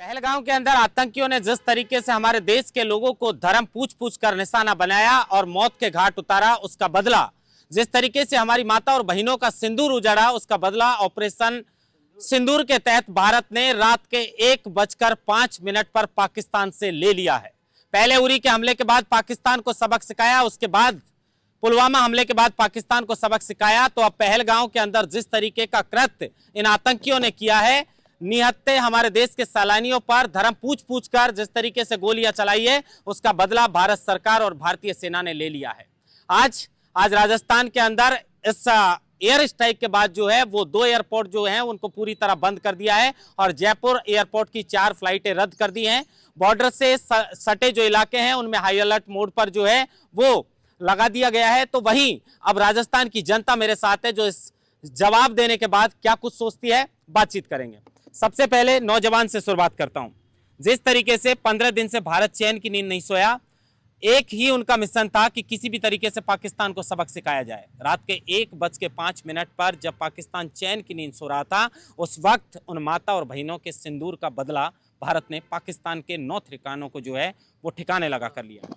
पहलगाम के अंदर आतंकियों ने जिस तरीके से हमारे देश के लोगों को धर्म पूछ पूछ कर निशाना बनाया और मौत के घाट उतारा, उसका बदला, जिस तरीके से हमारी माता और बहनों का सिंदूर उजाड़ा, उसका बदला ऑपरेशन सिंदूर के तहत भारत ने रात के 1:05 पर पाकिस्तान से ले लिया है। पहले उरी के हमले के बाद पाकिस्तान को सबक सिखाया, उसके बाद पुलवामा हमले के बाद पाकिस्तान को सबक सिखाया, तो अब पहलगाम के अंदर जिस तरीके का कृत्य इन आतंकियों ने किया है, निहत्ते हमारे देश के सैलानियों पर धर्म पूछ पूछ कर जिस तरीके से गोलियां चलाई है, उसका बदला भारत सरकार और भारतीय सेना ने ले लिया है। आज राजस्थान के अंदर इस एयर स्ट्राइक के बाद जो है वो 2 एयरपोर्ट जो हैं उनको पूरी तरह बंद कर दिया है और जयपुर एयरपोर्ट की 4 फ्लाइटें रद्द कर दी हैं। बॉर्डर से सटे जो इलाके हैं उनमें हाई अलर्ट मोड पर जो है वो लगा दिया गया है। तो वहीं अब राजस्थान की जनता मेरे साथ है, जो इस जवाब देने के बाद क्या कुछ सोचती है, बातचीत करेंगे। सबसे पहले नौजवान से शुरुआत करता हूं। जिस तरीके से 15 दिन से भारत चैन की नींद नहीं सोया, एक ही उनका मिशन था कि किसी भी तरीके से पाकिस्तान को सबक सिखाया जाए। रात के 1:05 पर जब पाकिस्तान चैन की नींद सो रहा था, उस वक्त उन माता और बहनों के सिंदूर का बदला भारत ने पाकिस्तान के 9 ठिकानों को जो है वो ठिकाने लगा कर लिया।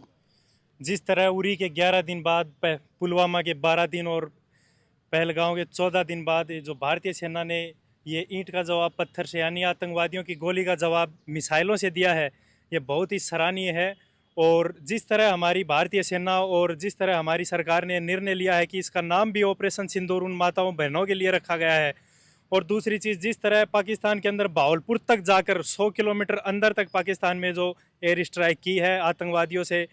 जिस तरह उरी के 11 दिन बाद, पुलवामा के 12 दिन और पहलगाम के 14 दिन बाद जो भारतीय सेना ने ये ईंट का जवाब पत्थर से यानी आतंकवादियों की गोली का जवाब मिसाइलों से दिया है, ये बहुत ही सराहनीय है। और जिस तरह हमारी भारतीय सेना और जिस तरह हमारी सरकार ने निर्णय लिया है कि इसका नाम भी ऑपरेशन सिंदूर उन माताओं बहनों के लिए रखा गया है। और दूसरी चीज़, जिस तरह पाकिस्तान के अंदर भावलपुर तक जाकर 100 किलोमीटर अंदर तक पाकिस्तान में जो एयर स्ट्राइक की है, आतंकवादियों से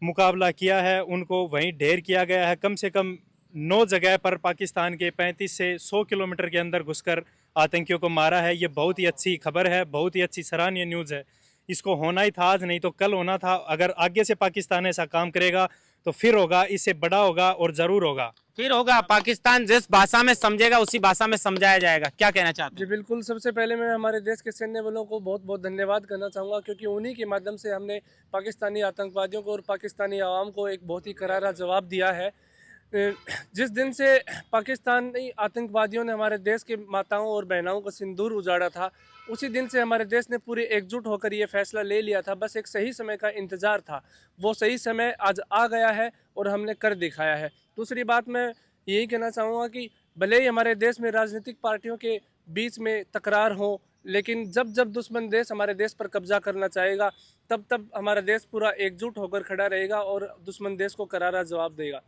मुकाबला किया है, उनको वहीं ढेर किया गया है। कम से कम 9 जगह पर पाकिस्तान के 35 से 100 किलोमीटर के अंदर घुसकर आतंकियों को मारा है। ये बहुत ही अच्छी खबर है, बहुत ही अच्छी सराहनीय न्यूज़ है। इसको होना ही था, आज नहीं तो कल होना था। अगर आगे से पाकिस्तान ऐसा काम करेगा तो फिर होगा, इससे बड़ा होगा और ज़रूर होगा। फिर होगा, पाकिस्तान जिस भाषा में समझेगा उसी भाषा में समझाया जाएगा। क्या कहना चाहते हैं? जी बिल्कुल, सबसे पहले मैं हमारे देश के सैन्य बलों को बहुत बहुत धन्यवाद करना चाहूँगा, क्योंकि उन्हीं के माध्यम से हमने पाकिस्तानी आतंकवादियों को और पाकिस्तानी आवाम को एक बहुत ही करारा जवाब दिया है। जिस दिन से पाकिस्तानी आतंकवादियों ने हमारे देश के माताओं और बहनों का सिंदूर उजाड़ा था, उसी दिन से हमारे देश ने पूरे एकजुट होकर ये फैसला ले लिया था। बस एक सही समय का इंतज़ार था, वो सही समय आज आ गया है और हमने कर दिखाया है। दूसरी बात मैं यही कहना चाहूँगा कि भले ही हमारे देश में राजनीतिक पार्टियों के बीच में तकरार हो, लेकिन जब जब दुश्मन देश हमारे देश पर कब्जा करना चाहेगा, तब तब हमारा देश पूरा एकजुट होकर खड़ा रहेगा और दुश्मन देश को करारा जवाब देगा।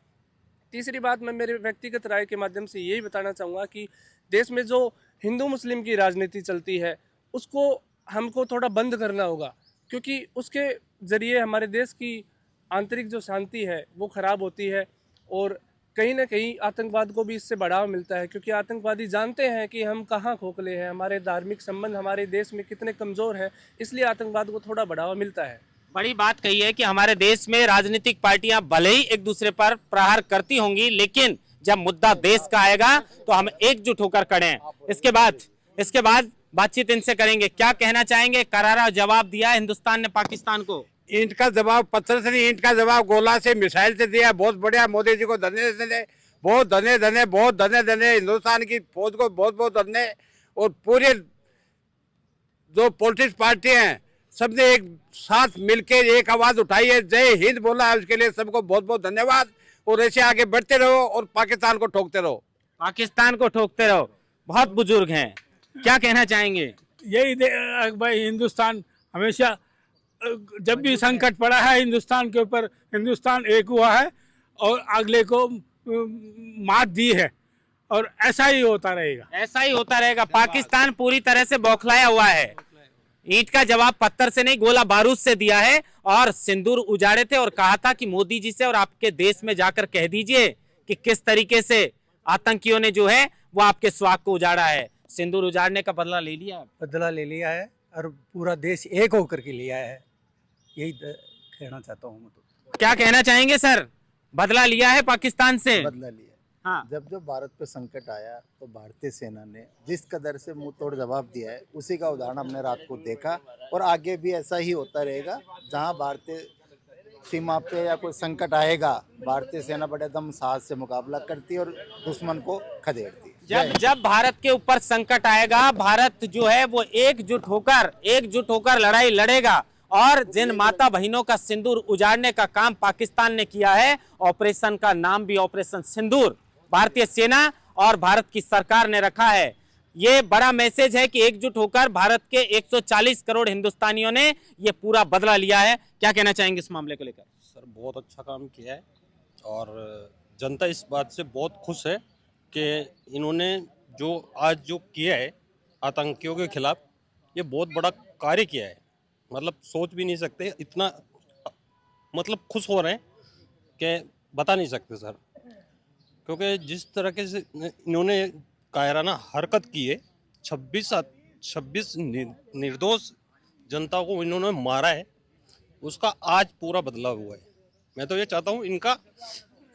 तीसरी बात मैं मेरे व्यक्तिगत राय के माध्यम से यही बताना चाहूँगा कि देश में जो हिंदू मुस्लिम की राजनीति चलती है, उसको हमको थोड़ा बंद करना होगा, क्योंकि उसके ज़रिए हमारे देश की आंतरिक जो शांति है वो ख़राब होती है और कहीं ना कहीं आतंकवाद को भी इससे बढ़ावा मिलता है। क्योंकि आतंकवादी जानते हैं कि हम कहाँ खोखले हैं, हमारे धार्मिक संबंध हमारे देश में कितने कमज़ोर हैं, इसलिए आतंकवाद को थोड़ा बढ़ावा मिलता है। बड़ी बात कही है कि हमारे देश में राजनीतिक पार्टियां भले ही एक दूसरे पर प्रहार करती होंगी, लेकिन जब मुद्दा देश का आएगा तो हम एकजुट होकर खड़े हैं। इसके बाद बातचीत इनसे करेंगे। क्या कहना चाहेंगे? करारा जवाब दिया हिंदुस्तान ने पाकिस्तान को। ईंट का जवाब पत्थर से नहीं, ईंट का जवाब गोला से, मिसाइल से दिया। बहुत बढ़िया, मोदी जी को धन्य, बहुत धन्य। हिंदुस्तान की फौज को बहुत बहुत धन्य। और पूरे जो पॉलिटिक्स पार्टी हैं सबने एक साथ मिलकर एक आवाज उठाई है, जय हिंद बोला है, उसके लिए सबको बहुत बहुत धन्यवाद। और ऐसे आगे बढ़ते रहो और पाकिस्तान को ठोकते रहो। पाकिस्तान को ठोकते रहो। बहुत बुजुर्ग हैं, क्या कहना चाहेंगे? यही भाई, हिंदुस्तान हमेशा जब भी संकट पड़ा है हिंदुस्तान के ऊपर, हिंदुस्तान एक हुआ है और अगले को मात दी है, और ऐसा ही होता रहेगा। पाकिस्तान पूरी तरह से बौखलाया हुआ है। ईंट का जवाब पत्थर से नहीं, गोला बारूद से दिया है और सिंदूर उजाड़े थे और कहा था कि मोदी जी से और आपके देश में जाकर कह दीजिए कि किस तरीके से आतंकियों ने जो है वो आपके स्वाग को उजाड़ा है। सिंदूर उजाड़ने का बदला ले लिया है और पूरा देश एक होकर के लिया है, यही कहना चाहता हूँ। तो क्या कहना चाहेंगे सर? बदला लिया है पाकिस्तान से? बदला लिया। हाँ। जब भारत पे संकट आया तो भारतीय सेना ने जिस कदर से मुंह तोड़ जवाब दिया है, उसी का उदाहरण हमने रात को देखा और आगे भी ऐसा ही होता रहेगा। जहां भारतीय सीमा पे या कोई संकट आएगा, भारतीय सेना बड़े दम साहस से मुकाबला करती है और दुश्मन को खदेड़ती है। जब भारत के ऊपर संकट आएगा, भारत जो है वो एकजुट होकर लड़ाई लड़ेगा। और जिन माता बहनों का सिंदूर उजाड़ने का काम पाकिस्तान ने किया है, ऑपरेशन का नाम भी ऑपरेशन सिंदूर भारतीय सेना और भारत की सरकार ने रखा है। ये बड़ा मैसेज है कि एकजुट होकर भारत के 140 करोड़ हिंदुस्तानियों ने ये पूरा बदला लिया है। क्या कहना चाहेंगे इस मामले को लेकर? सर बहुत अच्छा काम किया है और जनता इस बात से बहुत खुश है कि इन्होंने जो किया है आतंकियों के खिलाफ, ये बहुत बड़ा कार्य किया है। मतलब सोच भी नहीं सकते, इतना मतलब खुश हो रहे हैं कि बता नहीं सकते सर। क्योंकि जिस तरीके से इन्होंने कायराना हरकत की है, 26 निर्दोष जनता को इन्होंने मारा है, उसका आज पूरा बदला हुआ है। मैं तो ये चाहता हूँ इनका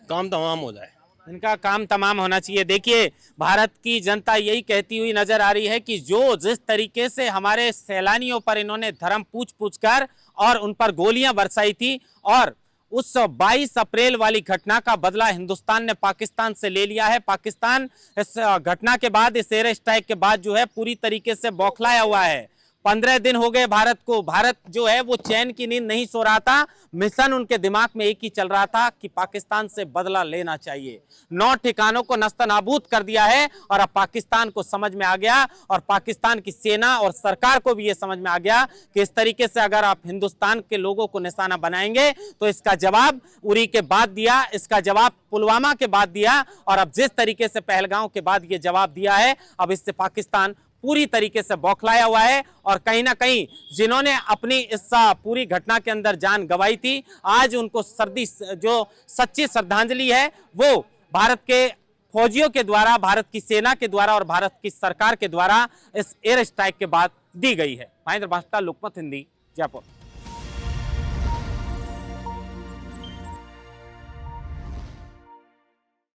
काम तमाम हो जाए। इनका काम तमाम होना चाहिए। देखिए, भारत की जनता यही कहती हुई नजर आ रही है कि जिस तरीके से हमारे सैलानियों पर इन्होंने धर्म पूछ कर और उन पर गोलियां बरसाई थी, और उस 22 अप्रैल वाली घटना का बदला हिंदुस्तान ने पाकिस्तान से ले लिया है। पाकिस्तान इस घटना के बाद, इस एयर स्ट्राइक के बाद जो है पूरी तरीके से बौखलाया हुआ है। 15 दिन हो गए भारत को। भारत जो है वो चैन की नींद नहीं सो रहा था। मिशन उनके दिमाग में एक ही चल रहा था कि पाकिस्तान से बदला लेना चाहिए। 9 ठिकानों को नस्तनाबूद कर दिया है और अब पाकिस्तान को समझ में आ गया, और पाकिस्तान की सेना और सरकार को भी ये समझ में आ गया कि इस तरीके से अगर आप हिंदुस्तान के लोगों को निशाना बनाएंगे तो इसका जवाब उरी के बाद दिया, इसका जवाब पुलवामा के बाद दिया, और अब जिस तरीके से पहलगांव के बाद ये जवाब दिया है, अब इससे पाकिस्तान पूरी तरीके से बौखलाया हुआ है। और कहीं ना कहीं जिन्होंने अपनी इस पूरी घटना के अंदर जान गंवाई थी, आज उनको जो सच्ची श्रद्धांजलि है वो भारत के फौजियों के द्वारा, भारत की सेना के द्वारा और भारत की सरकार के द्वारा इस एयर स्ट्राइक के बाद दी गई है। महेंद्र भास्कर, लोकमत हिंदी, जयपुर।